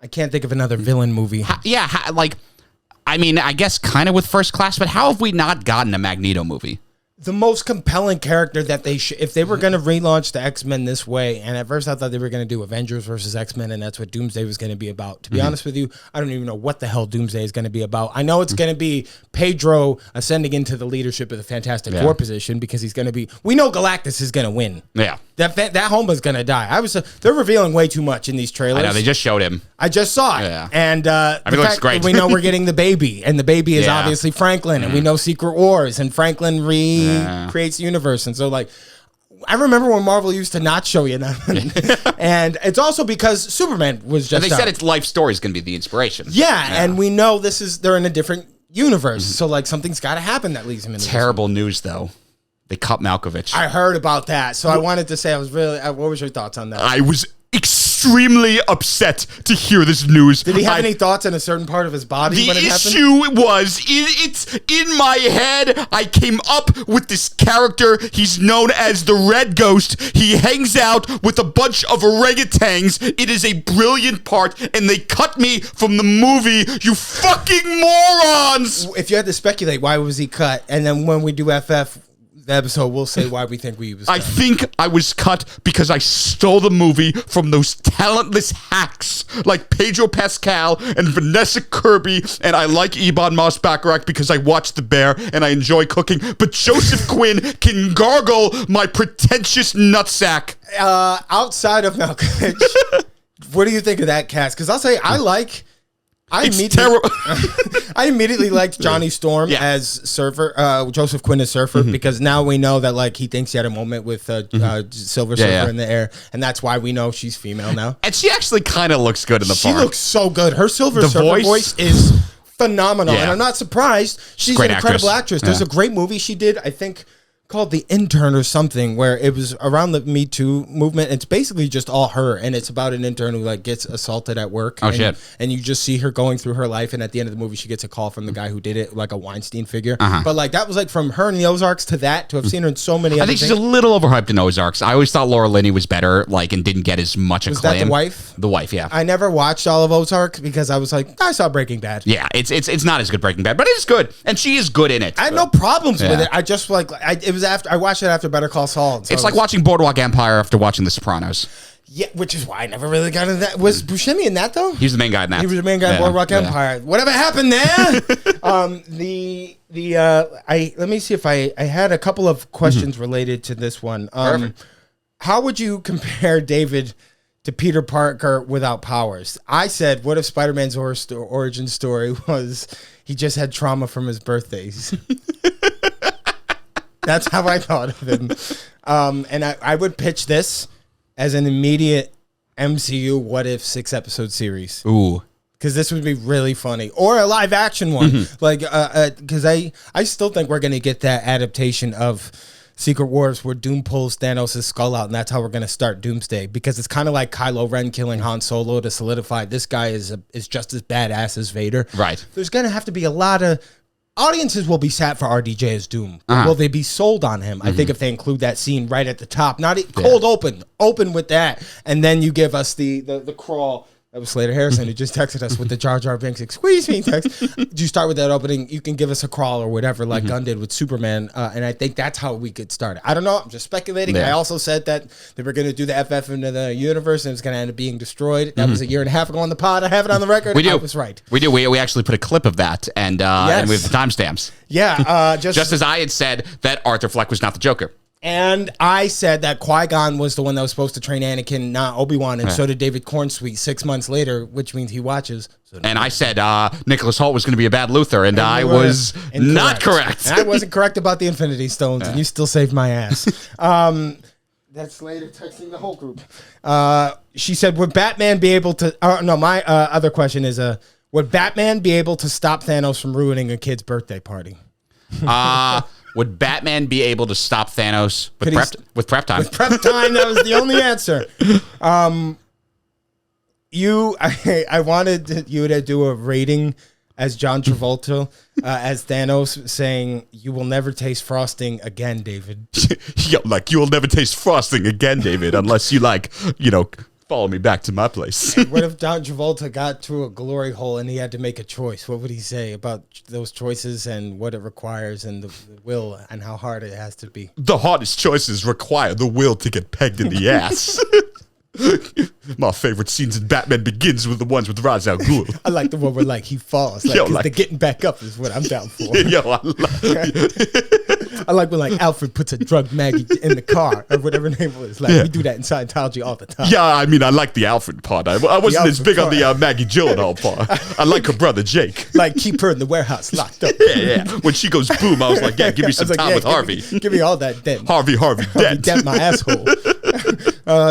I can't think of another villain movie. I mean, I guess kind of with First Class, but how have we not gotten a Magneto movie? The most compelling character that they should, if they were going to relaunch the X-Men this way, and at first I thought they were going to do Avengers versus X-Men, and that's what Doomsday was going to be about. To be honest with you, I don't even know what the hell Doomsday is going to be about. I know it's going to be Pedro ascending into the leadership of the Fantastic Four position because he's going to be. We know Galactus is going to win. Yeah, that Homa's going to die. They're revealing way too much in these trailers. I know they just showed him. I just saw it, and I mean, it looks great. We know we're getting the baby, and the baby is obviously Franklin, and we know Secret Wars, and Franklin recreates the universe, and so like I remember when Marvel used to not show you that, and it's also because Superman was just. And they said its life story is going to be the inspiration. Yeah, and we know they're in a different universe, so like something's got to happen that leads him into terrible news though. They cut Malkovich. I heard about that, so I wanted to say I was really. What was your thoughts on that? I was extremely upset to hear this news. Did he have any thoughts on a certain part of his body when it happened? The issue was, it's in my head. I came up with this character. He's known as the Red Ghost. He hangs out with a bunch of orangutans. It is a brilliant part, and they cut me from the movie. You fucking morons! If you had to speculate, why was he cut? And then when we do FF... the episode, we'll say why we think we was cut. I think I was cut because I stole the movie from those talentless hacks like Pedro Pascal and Vanessa Kirby, and I like Ebon Moss-Bacharach because I watch The Bear and I enjoy cooking, but Joseph Quinn can gargle my pretentious nutsack. Outside of Malkovich, what do you think of that cast? Because I'll say I immediately liked Johnny Storm as Surfer, Joseph Quinn as Surfer, because now we know that like he thinks he had a moment with Silver Surfer in the air, and that's why we know she's female now. And she actually kind of looks good in the part. She looks so good. Her Silver Surfer voice is phenomenal, and I'm not surprised. She's an incredible actress. There's a great movie she did, I think, called The Intern or something, where it was around the Me Too movement. It's basically just all her, and it's about an intern who like gets assaulted at work. Oh, shit. And you just see her going through her life, and at the end of the movie she gets a call from the guy who did it, like a Weinstein figure. But like that was like from her in the Ozarks to that, to have seen her in so many other things. I think she's a little overhyped in Ozarks. I always thought Laura Linney was better, like, and didn't get as much acclaim. Was that the wife? The wife, yeah. I never watched all of Ozarks because I was like, I saw Breaking Bad. Yeah, it's not as good Breaking Bad, but it is good, and she is good in it. I had no problems with it. I just like it was after I watched it after Better Call Saul. So it's like watching Boardwalk Empire after watching The Sopranos. Yeah, which is why I never really got into that. Was Buscemi in that though? He was the main guy in that. He was the main guy in Boardwalk Empire. Whatever happened there? Let me see if I had a couple of questions related to this one. How would you compare David to Peter Parker without powers? I said, what if Spider-Man's origin story was he just had trauma from his birthdays? That's how I thought of him. And I would pitch this as an immediate MCU what if 6-episode series. Ooh. Because this would be really funny. Or a live action one. Like, because I still think we're going to get that adaptation of Secret Wars where Doom pulls Thanos' skull out, and that's how we're going to start Doomsday. Because it's kind of like Kylo Ren killing Han Solo to solidify this guy is just as badass as Vader. Right. There's going to have to be a lot of... Audiences will be sat for RDJ as Doom. Will they be sold on him? I think if they include that scene right at the top, not cold open with that, and then you give us the crawl. That was Slater Harrison who just texted us with the Jar Jar Binks squeeze me text. You start with that opening, you can give us a crawl or whatever, like Gunn did with Superman, and I think that's how we could start it. I don't know. I'm just speculating. I also said that they were going to do the FF into the universe, and it's going to end up being destroyed. That was a year and a half ago on the pod. I have it on the record. I was right. We do. We actually put a clip of that, and we have the timestamps. Yeah. Just as I had said that Arthur Fleck was not the Joker. And I said that Qui-Gon was the one that was supposed to train Anakin, not Obi-Wan, and so did David Cornsweet 6 months later, which means he watches. And I said Nicholas Hoult was going to be a bad Luther, and I was not correct. And I wasn't correct about the Infinity Stones, and you still saved my ass. That's later texting the whole group. She said, would Batman be able to... my other question is, would Batman be able to stop Thanos from ruining a kid's birthday party? Would Batman be able to stop Thanos with prep time? With prep time, that was the only answer. I wanted you to do a rating as John Travolta, as Thanos, saying, "You will never taste frosting again, David." Yo, like, you will never taste frosting again, David, unless you, like, follow me back to my place. What if John Travolta got to a glory hole and he had to make a choice? What would he say about those choices and what it requires and the will and how hard it has to be? The hardest choices require the will to get pegged in the ass. My favorite scenes in Batman Begins with the ones with Ra's al Ghul. I like the one where he falls. The getting back up is what I'm down for. I like when Alfred puts a drug Maggie in the car or whatever name it is. We do that in Scientology all the time. Yeah, I mean, I like the Alfred part. I wasn't as big on the Maggie Gyllenhaal part. I like her brother Jake. Keep her in the warehouse locked up. Yeah. When she goes boom, I was like, yeah, give me some time with Harvey. Give me all that dent. Harvey dent. Dent my asshole.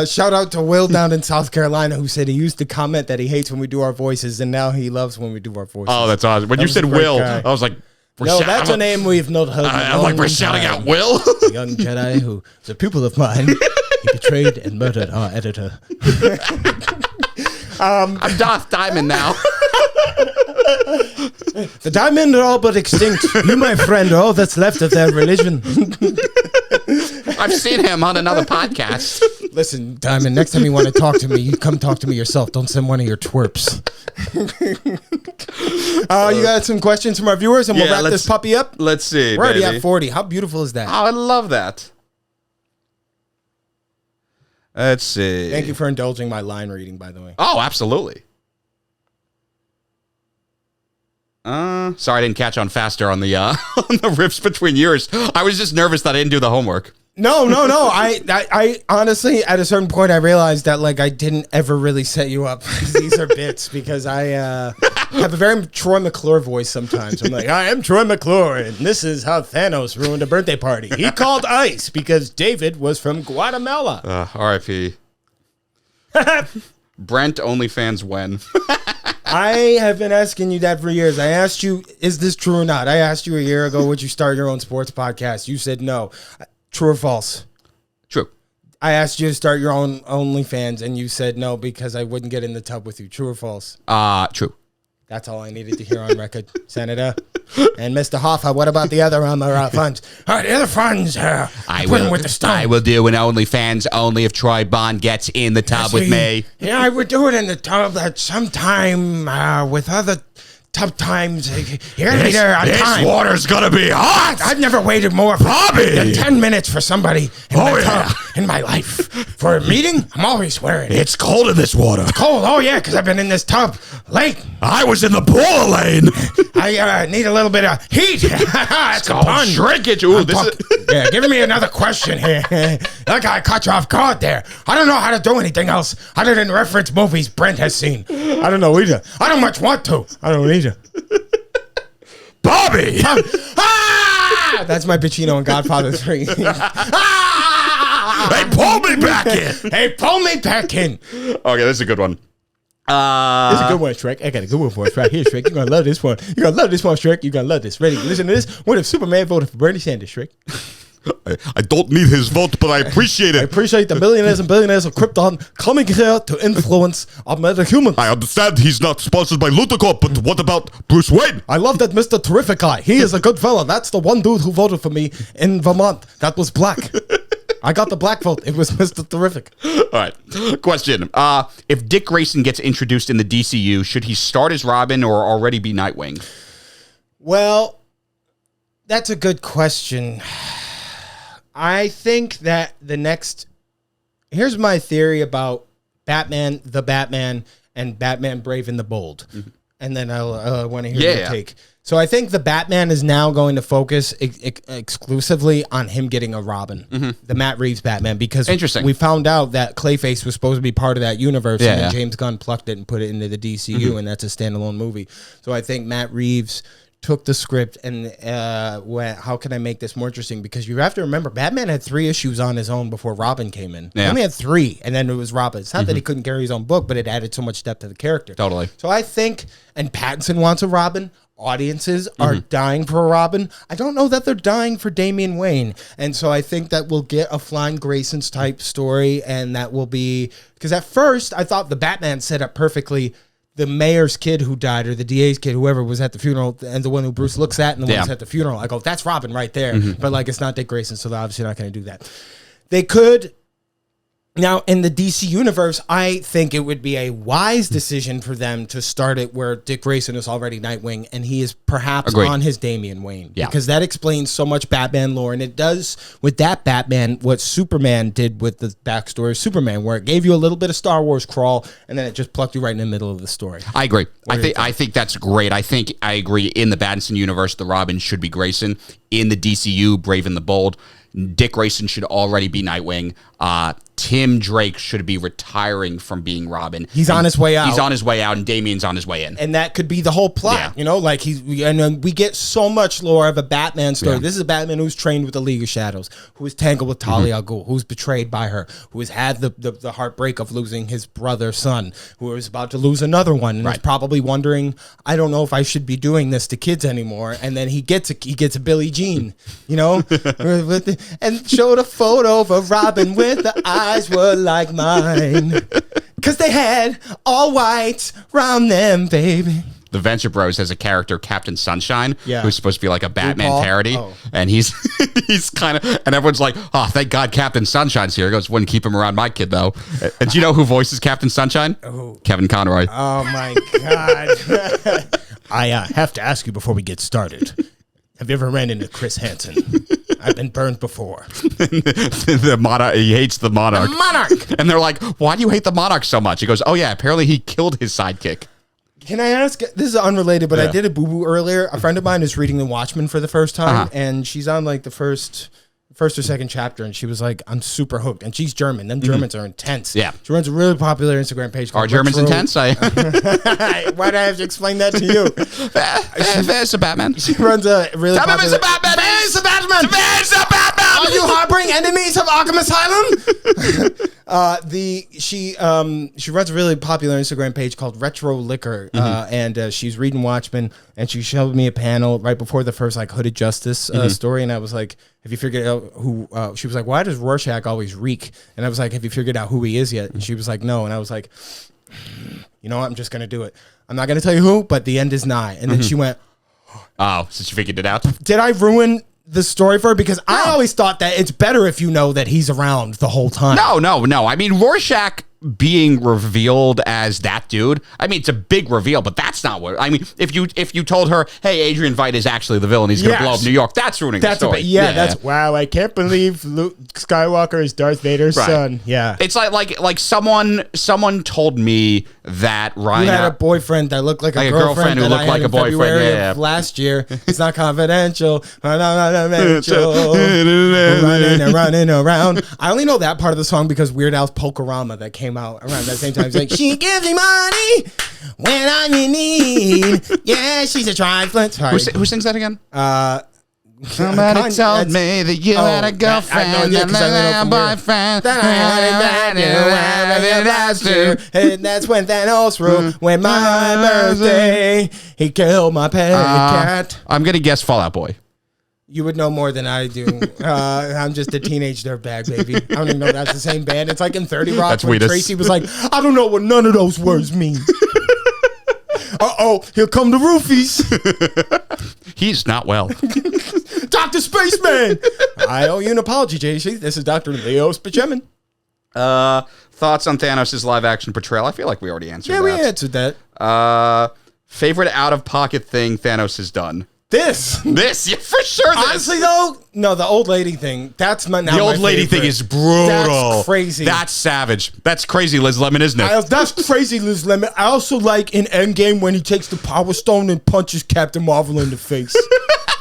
Shout out to Will down in South Carolina, who said he used to comment that he hates when we do our voices, and now he loves when we do our voices. Oh, that's awesome. When you said Will, guy. I was like, that's a name we've not heard. I'm like, we're shouting out Will? A young Jedi who is a pupil of mine. He betrayed and murdered our editor. I'm Darth Diamond now. The Diamond are all but extinct. You, my friend, are all that's left of their religion. I've seen him on another podcast. Listen, Diamond, next time you want to talk to me, you come talk to me yourself. Don't send one of your twerps. You got some questions from our viewers, and we'll wrap this puppy up? Let's see, We're already at 40. How beautiful is that? Oh, I love that. Let's see. Thank you for indulging my line reading, by the way. Oh, absolutely. Sorry I didn't catch on faster on the on the riffs between yours. I was just nervous that I didn't do the homework. No. I honestly, at a certain point, I realized that I didn't ever really set you up. These are bits because I have a very Troy McClure voice sometimes. I'm like, I am Troy McClure, and this is how Thanos ruined a birthday party. He called ice because David was from Guatemala. R.I.P. Brent OnlyFans when? I have been asking you that for years. I asked you, is this true or not? I asked you a year ago, would you start your own sports podcast? You said no. True or false? True. I asked you to start your own OnlyFans, and you said no because I wouldn't get in the tub with you. True or false? True. That's all I needed to hear on record, Senator. And Mr. Hoffa, what about the other funds? The other funds, I will with the stone. I will do an OnlyFans only if Troy Bond gets in the tub with me. Yeah, I would do it in the tub at some time with other tub times. Here, this water's gonna be hot. I've never waited more than 10 minutes for somebody in the tub in my life. For a meeting, I'm always swearing. It's cold in this water. It's cold. Oh yeah, because I've been in this tub late. I was in the pool lane. I need a little bit of heat. It's a pun. Shrinkage. Ooh, yeah, give me another question here. That guy caught you off guard there. I don't know how to do anything else other than reference movies Brent has seen. I don't know either. I don't much want to. I don't either. Bobby! That's my Pacino and Godfather 3. Hey, pull me back in! Hey, pull me back in! Okay, this is a good one. This is a good one, Shrek. I got a good one for us right here, Shrek. You're going to love this one. You're going to love this one, Shrek. You're going to love this. Ready? Listen to this. What if Superman voted for Bernie Sanders, Shrek? I don't need his vote, but I appreciate it. I appreciate the millionaires and billionaires of Krypton coming here to influence our metahumans. I understand he's not sponsored by Lutacorp, but what about Bruce Wayne? I love that Mr. Terrific guy. He is a good fella. That's the one dude who voted for me in Vermont. That was black. I got the black vote. It was Mr. Terrific. All right. Question. If Dick Grayson gets introduced in the DCU, should he start as Robin or already be Nightwing? Well, that's a good question. I think that here's my theory about Batman, the Batman, and Batman Brave and the Bold. Mm-hmm. And then I want to hear your take. So I think the Batman is now going to focus exclusively on him getting a Robin, the Matt Reeves Batman, because we found out that Clayface was supposed to be part of that universe, and then James Gunn plucked it and put it into the DCU, and that's a standalone movie. So I think Matt Reeves took the script and went, how can I make this more interesting? Because you have to remember, Batman had 3 issues on his own before Robin came in. Yeah. He only had 3, and then it was Robin. It's not that he couldn't carry his own book, but it added so much depth to the character. Totally. So I think, and Pattinson wants a Robin. Audiences are dying for a Robin. I don't know that they're dying for Damian Wayne. And so I think that we'll get a Flying Grayson's type story, and that will be, because at first I thought the Batman set up perfectly the mayor's kid who died, or the DA's kid, whoever was at the funeral, and the one who Bruce looks at, and the one who's at the funeral. I go, that's Robin right there. But like, it's not Dick Grayson, so they're obviously not going to do that. They could. Now, in the DC universe, I think it would be a wise decision for them to start it where Dick Grayson is already Nightwing, and he is perhaps on his Damian Wayne. Yeah. Because that explains so much Batman lore, and it does with that Batman what Superman did with the backstory of Superman, where it gave you a little bit of Star Wars crawl, and then it just plucked you right in the middle of the story. I agree. I think that's great. I agree. In the Pattinson universe, the Robin should be Grayson. In the DCU, Brave and the Bold, Dick Grayson should already be Nightwing. Tim Drake should be retiring from being Robin. He's on his way out. He's on his way out, and Damian's on his way in. And that could be the whole plot, you know? Like, we get so much lore of a Batman story. This is a Batman who's trained with the League of Shadows, who was tangled with Talia al Ghul, who's betrayed by her, who has had the heartbreak of losing his brother son, who is about to lose another one, and is probably wondering, I don't know if I should be doing this to kids anymore. And then he gets a Billie Jean, you know? And showed a photo of a Robin with the eyes were like mine, because they had all white round them, baby. The Venture Bros has a character, Captain Sunshine, who's supposed to be like a Batman parody, and he's kind of, and everyone's like, oh, thank God Captain Sunshine's here. He goes, wouldn't keep him around my kid though. And do you know who voices Captain Sunshine? Kevin Conroy. Oh my God. I have to ask you before we get started. Have you ever ran into Chris Hansen? I've been burned before. The Monarch, he hates the Monarch. The Monarch! And they're like, why do you hate the Monarch so much? He goes, oh yeah, apparently he killed his sidekick. Can I ask, this is unrelated, but I did a boo-boo earlier. A friend of mine is reading The Watchmen for the first time, and she's on like the first or second chapter, and she was like, I'm super hooked. And she's German. Them Germans are intense. Yeah. She runs a really popular Instagram page called Are Germans intense? Why do I have to explain that to you? There's a Batman. She runs a really popular... There's a Batman! There's a Batman! There's a Batman! Are you harboring enemies of Arkham Asylum? She runs a really popular Instagram page called Retro Liquor, and she's reading Watchmen, and she showed me a panel right before the first like Hooded Justice story, and I was like, have you figured out who? She was like, why does Rorschach always reek? And I was like, have you figured out who he is yet? And she was like, no. And I was like, you know what? I'm just gonna do it. I'm not gonna tell you who, but the end is nigh. And then she went, oh, since you figured it out, did I ruin the story for her? Because I always thought that it's better if you know that he's around the whole time. No. I mean, Rorschach being revealed as that dude, I mean, it's a big reveal, but that's not what I mean. If you told her, hey, Adrian Veidt is actually the villain, he's gonna blow up New York, that's ruining the story. That's wow, I can't believe Luke Skywalker is Darth Vader's son. Yeah. It's like someone told me that Ryan had a boyfriend that looked like a girlfriend who looked like a boyfriend last year. It's not confidential. Running around. I only know that part of the song because Weird Al's Polkarama that came out around that same time. It's like, she gives me money when I'm in need. Yeah, she's a trifling. Who sings that again? Somebody told me that you had a girlfriend and a boyfriend. And that's when Thanos ruled. When my birthday, he killed my pet cat. I'm going to guess Fall Out Boy. You would know more than I do. I'm just a teenage dirtbag, baby. I don't even know if that's the same band. It's like in 30 Rock that's when Tracy was like, I don't know what none of those words mean. Uh-oh, here come the roofies. He's not well. Dr. Spaceman. I owe you an apology, JC. This is Dr. Leo Spaceman. Thoughts on Thanos' live-action portrayal? I feel like we already answered that. Yeah, we answered that. Favorite out-of-pocket thing Thanos has done? This, yeah, for sure. Honestly, though, no, the old lady thing. That's my now. The old lady thing is brutal. That's crazy. That's savage. That's crazy, Liz Lemon, isn't it? That's crazy, Liz Lemon. I also like in Endgame when he takes the Power Stone and punches Captain Marvel in the face.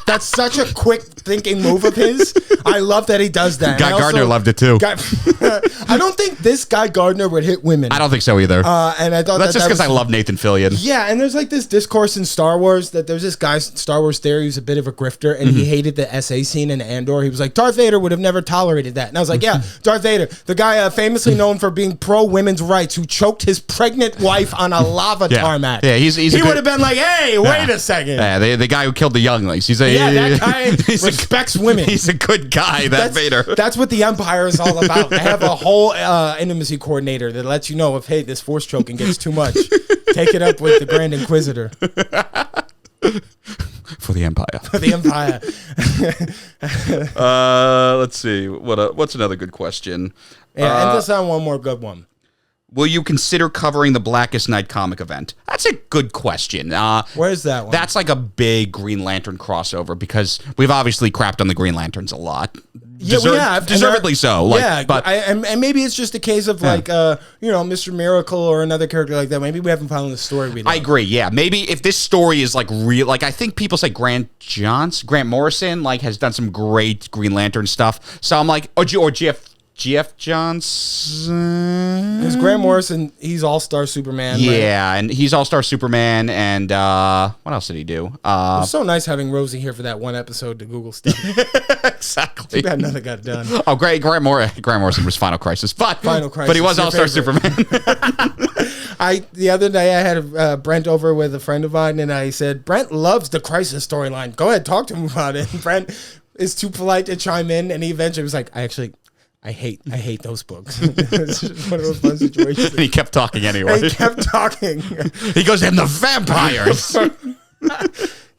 That's such a quick thinking move of his. I love that he does that. Guy Gardner loved it too. I don't think this Guy Gardner would hit women. I don't think so either. And I thought that's just because I love Nathan Fillion. Yeah, and there's like this discourse in Star Wars that there's this guy, Star Wars theory, who's a bit of a grifter, and he hated the SA scene in Andor. He was like, Darth Vader would have never tolerated that. And I was like, yeah, Darth Vader, the guy famously known for being pro women's rights, who choked his pregnant wife on a lava tarmac. Yeah, he would have been like, hey, wait a second. Yeah, the guy who killed the younglings. That guy respects women. He's a good guy, Vader. That's what the Empire is all about. They have a whole intimacy coordinator that lets you know if, hey, this force choking gets too much. Take it up with the Grand Inquisitor. For the Empire. For the Empire. Let's see. What's another good question? Yeah, and this on one more good one. Will you consider covering the Blackest Night comic event? That's a good question. Where's that one? That's like a big Green Lantern crossover because we've obviously crapped on the Green Lanterns a lot. Yeah, we have. Deservedly so. Like, yeah, but and maybe it's just a case of like, Mr. Miracle or another character like that. Maybe we haven't found the story we love. I agree. Yeah, maybe if this story is like real, like I think people say Grant Morrison like has done some great Green Lantern stuff. So I'm like, or Jeff Johnson. Because Grant Morrison, he's All-Star Superman. Yeah, and he's All-Star Superman, and what else did he do? It was so nice having Rosie here for that one episode to Google stuff. Exactly. Too bad nothing got done. Oh, great. Grant Morrison was Final Crisis, but he was All-Star Superman. The other day I had Brent over with a friend of mine, and I said, Brent loves the Crisis storyline. Go ahead, talk to him about it. And Brent is too polite to chime in, and he eventually was like, I hate those books. It's just one of those fun situations. And he kept talking anyway. He kept talking. He goes, and the vampires.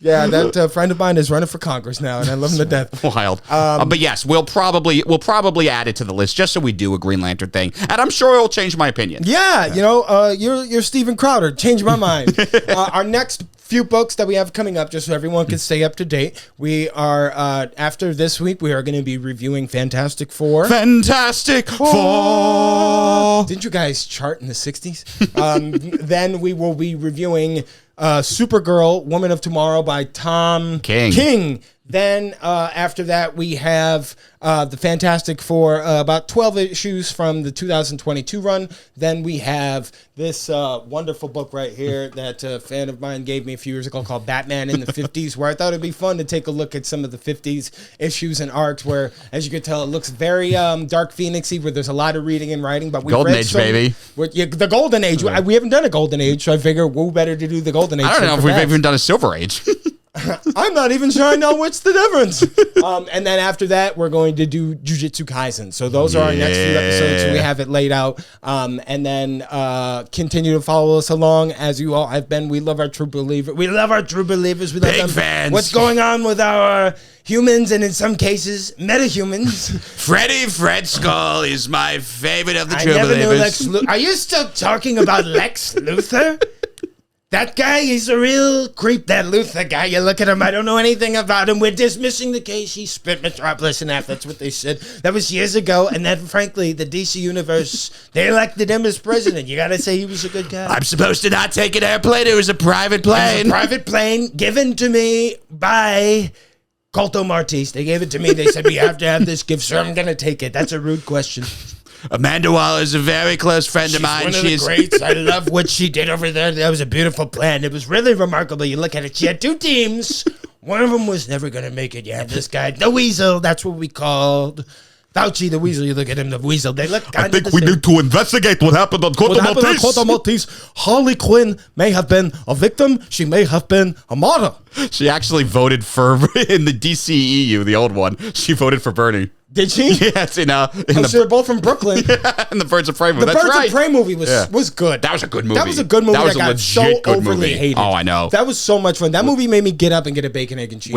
Yeah, that friend of mine is running for Congress now, and I love him to death. Wild. But yes, we'll probably add it to the list just so we do a Green Lantern thing, and I'm sure it'll change my opinion. Yeah, you're Steven Crowder. Change my mind. Our next few books that we have coming up, just so everyone can stay up to date. We are after this week, we are going to be reviewing Fantastic Four. Fantastic Four. Didn't you guys chart in the 60s? Then we will be reviewing Supergirl, Woman of Tomorrow by Tom King. Then after that, we have the Fantastic Four, about 12 issues from the 2022 run. Then we have this wonderful book right here that a fan of mine gave me a few years ago called Batman in the 50s, where I thought it'd be fun to take a look at some of the 50s issues and arcs where, as you can tell, it looks very Dark Phoenix-y, where there's a lot of reading and writing. But Golden Age, baby. The Golden Age. Yeah. We haven't done a Golden Age, so I figure who better to do the Golden Age. I don't know if we've even done a Silver Age. I'm not even sure I know what's the difference. And then after that, we're going to do Jujutsu Kaisen. So those are our next few episodes. So we have it laid out. And then continue to follow us along as you all have been. We love our true believers. We love our true believers. We love Big them. Fans. What's going on with our humans and in some cases metahumans? Fred Skull is my favorite of the true believers. Are you still talking about Lex Luthor? That guy, he's a real creep, that Luthor guy. You look at him, I don't know anything about him. We're dismissing the case. He split Metropolis in half. That's what they said. That was years ago. And then, frankly, the DC Universe, they elected him as president. You got to say he was a good guy. I'm supposed to not take an airplane. It was a private plane. It was a private plane given to me by Colto Martis. They gave it to me. They said, we have to have this gift, so I'm going to take it. That's a rude question. Amanda Waller is a very close friend of mine. She's one of the greats. I love what she did over there. That was a beautiful plan. It was really remarkable. You look at it. She had two teams. One of them was never going to make it. You had this guy, the Weasel. That's what we called Fauci, the Weasel. You look at him, the Weasel. They look kind of I think we need to investigate what happened on Colto Maltese. Harley Quinn may have been a victim. She may have been a martyr. She actually voted for, in the DCEU, the old one, she voted for Bernie. Did she? Yes, so they're both from Brooklyn. In the Birds of Prey movie. The Birds of Prey movie was good. That was a good movie. That was a good movie. That was a got so legit good overly movie. hated. Oh, I know. That was so much fun. That movie made me get up and get a bacon, egg, and cheese.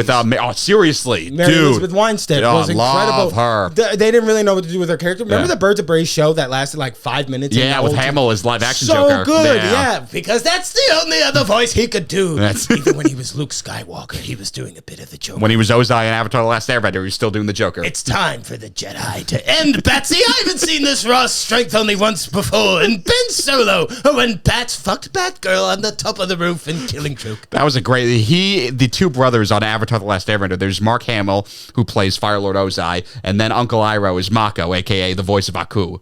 Seriously, Mary dude. Elizabeth Weinstein was incredible. Love her. They didn't really know what to do with her character. Remember the Birds of Prey show that lasted like 5 minutes? Yeah, with Hamill as live action so Joker. So good, yeah, because that's the only other voice he could do. Even when he was Luke Skywalker, he was doing a bit of the Joker. When he was Ozai in Avatar: The Last Airbender, he was still doing the Joker. It's time for the Jedi to end, Batsy. I haven't seen this raw strength only once before in Ben Solo, when Bats fucked Batgirl on the top of the roof in Killing Joke. That was a great... The two brothers on Avatar The Last Airbender, there's Mark Hamill, who plays Fire Lord Ozai, and then Uncle Iroh is Mako, a.k.a. the voice of Aku.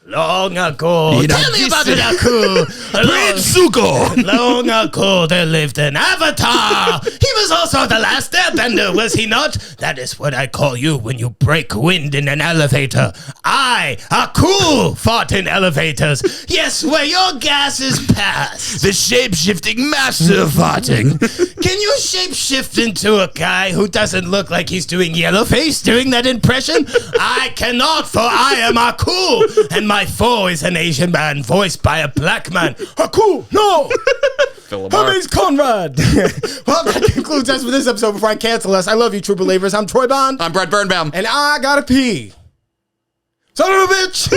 Long ago, tell me about it, Aku. Prince Zuko. Long ago, there lived an Avatar. He was also the last airbender, was he not? That is what I call you when you break wind in an elevator. I, Aku, fought in elevators. Yes, where your gases pass. The shape-shifting master of farting. Can you shape-shift into a guy who doesn't look like he's doing yellow face doing that impression? I cannot, for I am Aku, and my foe is an Asian man voiced by a black man. Aku, no! My name's Conrad. Well, that concludes us for this episode. Before I cancel us, I love you, true believers. I'm Troy Bond. I'm Brett Birnbaum. And I gotta pee. Son of a bitch!